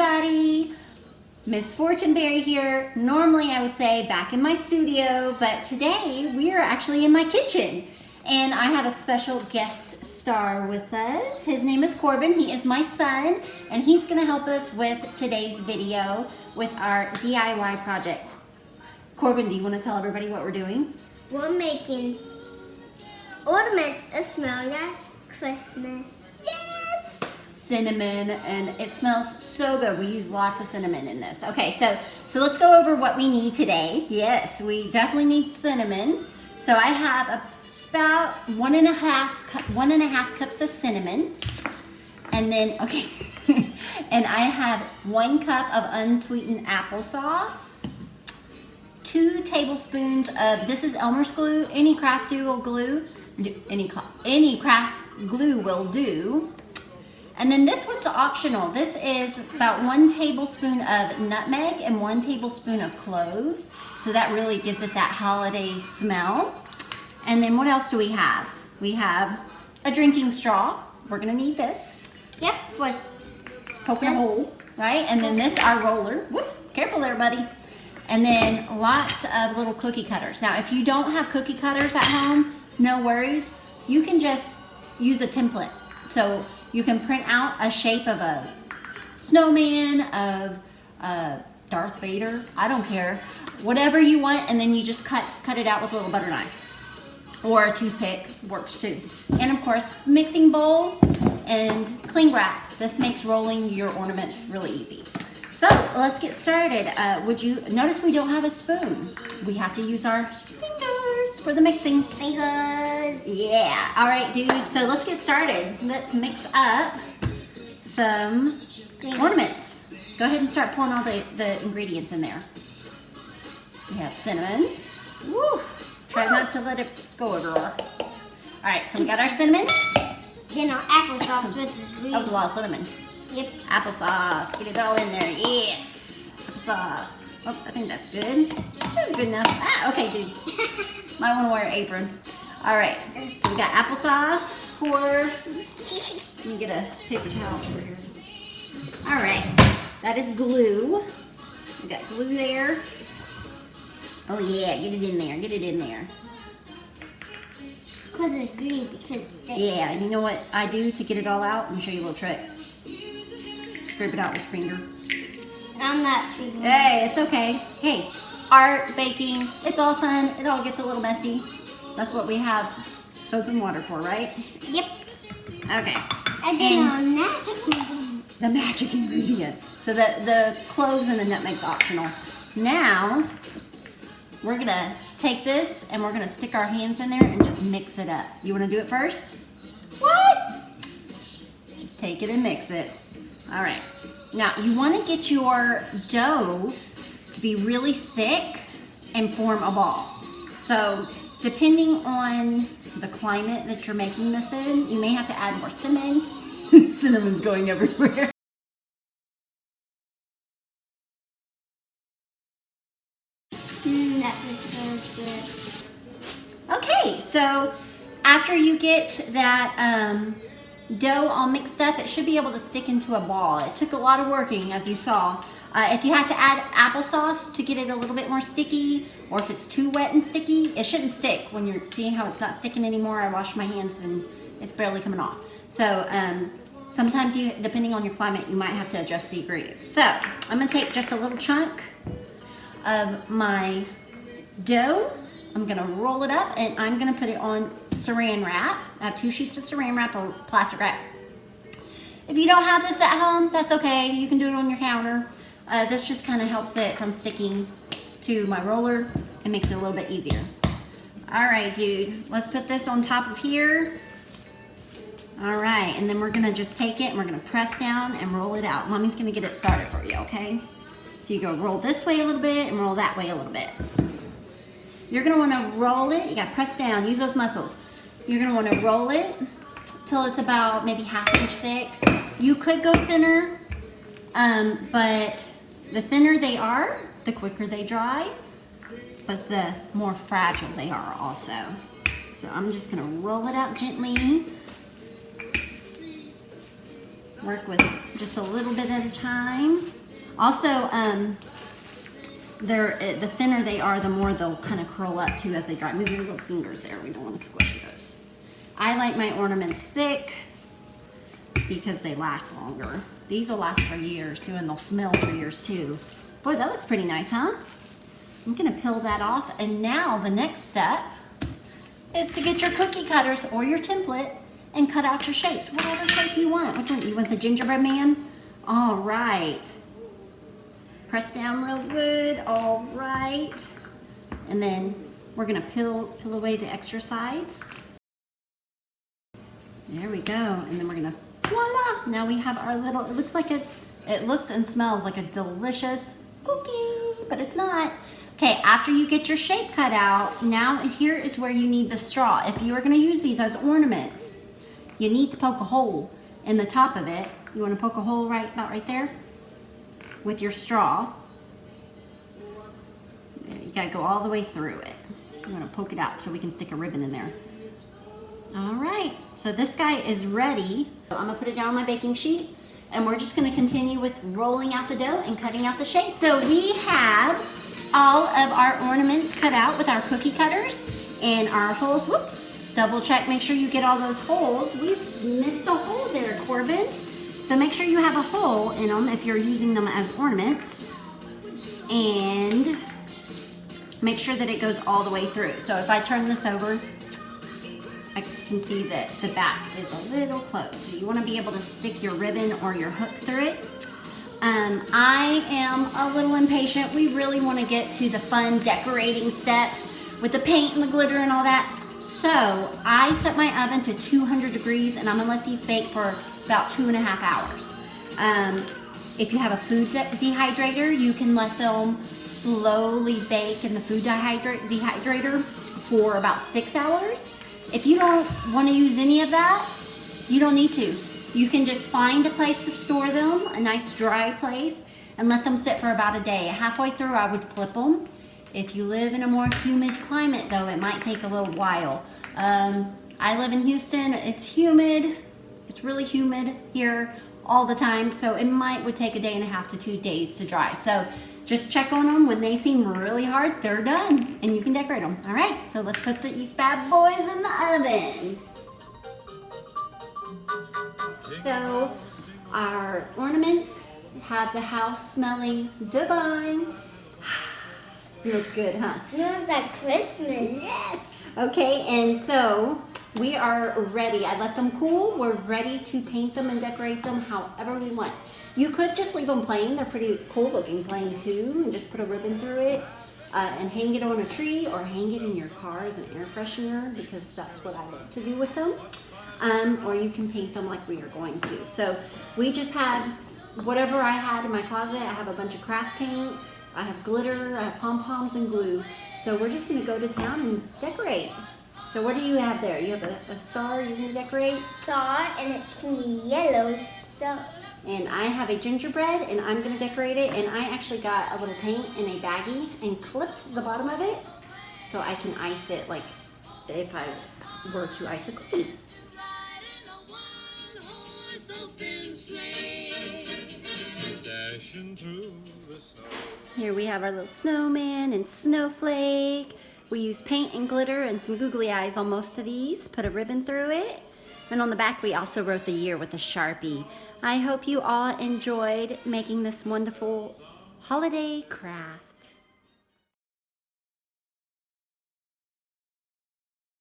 everybody. Miss Fortuneberry here. Normally I would say back in my studio, but today we are actually in my kitchen. And I have a special guest star with us. His name is Corbin. He is my son, and he's gonna help us with today's video with our DIY project. Corbin, do you wanna tell everybody what we're doing? We're making ornaments that smell like Christmas. Yes! Cinnamon, and it smells so good. We use lots of cinnamon in this. Okay, so let's go over what we need today. Yes, we definitely need cinnamon. So I have about one and a half cups of cinnamon. And then, okay, and I have 1 cup of unsweetened applesauce. 2 tablespoons of, this is Elmer's glue, any craft glue, any craft glue will do. And then this one's optional. This is about 1 tablespoon of nutmeg and 1 tablespoon of cloves. So that really gives it that holiday smell. And then what else do we have? We have a drinking straw. We're gonna need this. Yep, for poking a hole, right? And then this, our roller. Whoop, careful there, buddy. And then lots of little cookie cutters. Now, if you don't have cookie cutters at home, no worries. You can just use a template. So you can print out a shape of a snowman, of Darth Vader, I don't care. Whatever you want, and then you just cut it out with a little butter knife. Or a toothpick works too. And of course, mixing bowl and cling wrap. This makes rolling your ornaments really easy. So let's get started. Would you notice we don't have a spoon? We have to use our fingers for the mixing. fingers. Yeah. All right, dude. So let's get started. Let's mix up some ornaments. Go ahead and start pouring all the ingredients in there. We have cinnamon. Woo. Try not to let it go everywhere. All right, so we got our cinnamon. Then our applesauce, which is really... That was a lot of cinnamon. Yep. Applesauce, get it all in there. Yes, applesauce. Oh, I think that's good. That's good enough. Ah, okay, dude. Might want to wear an apron. All right, so we got applesauce. Pour. Let me get a paper towel over here. All right, that is glue. We got glue there. Oh yeah, get it in there. Get it in there. Because it's green, because it's sick. Yeah, you know what I do to get it all out? Let me show you a little trick. Scrape it out with your finger. I'm not figuring. Hey, it's okay. Hey, art, baking, it's all fun. It all gets a little messy. That's what we have soap and water for, right? Yep. Okay. And then our magic ingredient. The magic ingredients. So the cloves and the nutmeg's optional. Now, we're gonna take this and we're gonna stick our hands in there and just mix it up. You wanna do it first? What? Just take it and mix it. All right. Now, you wanna get your dough to be really thick and form a ball. So, depending on the climate that you're making this in, you may have to add more cinnamon. Cinnamon's going everywhere. That was good. Okay, so after you get that dough all mixed up, it should be able to stick into a ball. It took a lot of working, as you saw. If you have to add applesauce to get it a little bit more sticky, or if it's too wet and sticky, it shouldn't stick. When you're seeing how it's not sticking anymore, I washed my hands and it's barely coming off. So sometimes you, depending on your climate, you might have to adjust the ingredients. So I'm gonna take just a little chunk of my dough. I'm gonna roll it up and I'm gonna put it on saran wrap. I have 2 sheets of saran wrap or plastic wrap. If you don't have this at home, that's okay. You can do it on your counter. This just kind of helps it from sticking to my roller and makes it a little bit easier. All right, dude, let's put this on top of here. All right, and then we're gonna just take it and we're gonna press down and roll it out. Mommy's gonna get it started for you, okay? So you go roll this way a little bit and roll that way a little bit. You're gonna wanna roll it, you gotta press down, use those muscles. You're gonna wanna roll it till it's about maybe 1/2 inch thick. You could go thinner, but the thinner they are, the quicker they dry, but the more fragile they are also. So I'm just gonna roll it out gently. Work with just a little bit at a time. Also, the thinner they are, the more they'll kind of curl up too as they dry. Move your little fingers there. We don't want to squish those. I like my ornaments thick because they last longer. These will last for years too, and they'll smell for years too. Boy, that looks pretty nice, huh? I'm gonna peel that off, and now the next step is to get your cookie cutters or your template and cut out your shapes, whatever shape you want. Which one? You want the gingerbread man? All right. Press down real good, all right. And then we're gonna peel away the extra sides. There we go, and then we're gonna, voila! Now we have our little, it looks and smells like a delicious cookie, but it's not. Okay, after you get your shape cut out, now here is where you need the straw. If you are gonna use these as ornaments, you need to poke a hole in the top of it. You wanna poke a hole about right there with your straw. There, you gotta go all the way through it. You wanna poke it out so we can stick a ribbon in there. All right, so this guy is ready. So I'm gonna put it down on my baking sheet, and we're just gonna continue with rolling out the dough and cutting out the shape. So we have all of our ornaments cut out with our cookie cutters and our holes. Whoops, double check, make sure you get all those holes. We missed a hole there, Corbin. So make sure you have a hole in them if you're using them as ornaments. And make sure that it goes all the way through. So if I turn this over, I can see that the back is a little closed. So you want to be able to stick your ribbon or your hook through it. I am a little impatient. We really want to get to the fun decorating steps with the paint and the glitter and all that. So I set my oven to 200 degrees, and I'm gonna let these bake for about 2.5 hours. If you have a food dehydrator, you can let them slowly bake in the food dehydrator for about 6 hours. If you don't want to use any of that, you don't need to. You can just find a place to store them, a nice dry place, and let them sit for about a day. Halfway through, I would flip them. If you live in a more humid climate, though, it might take a little while. I live in Houston. It's humid. It's really humid here all the time, so it would take a day and a half to 2 days to dry. So just check on them. When they seem really hard, they're done, and you can decorate them. All right, so let's put these bad boys in the oven. So our ornaments have the house smelling divine. Smells good, huh? Smells like Christmas. Yes. Okay, and so we are ready. I let them cool. We're ready to paint them and decorate them however we want. You could just leave them plain. They're pretty cool looking plain too, and just put a ribbon through it and hang it on a tree or hang it in your car as an air freshener, because that's what I love to do with them. Or you can paint them like we are going to. So we just had whatever I had in my closet. I have a bunch of craft paint. I have glitter, I have pom-poms and glue. So we're just gonna go to town and decorate. So what do you have there? You have a star you're gonna decorate? Star, and it's gonna be yellow, so. And I have a gingerbread, and I'm gonna decorate it. And I actually got a little paint in a baggie and clipped the bottom of it so I can ice it like if I were to ice a cookie. Here we have our little snowman and snowflake. We use paint and glitter and some googly eyes on most of these. Put a ribbon through it. And on the back we also wrote the year with a Sharpie. I hope you all enjoyed making this wonderful holiday craft.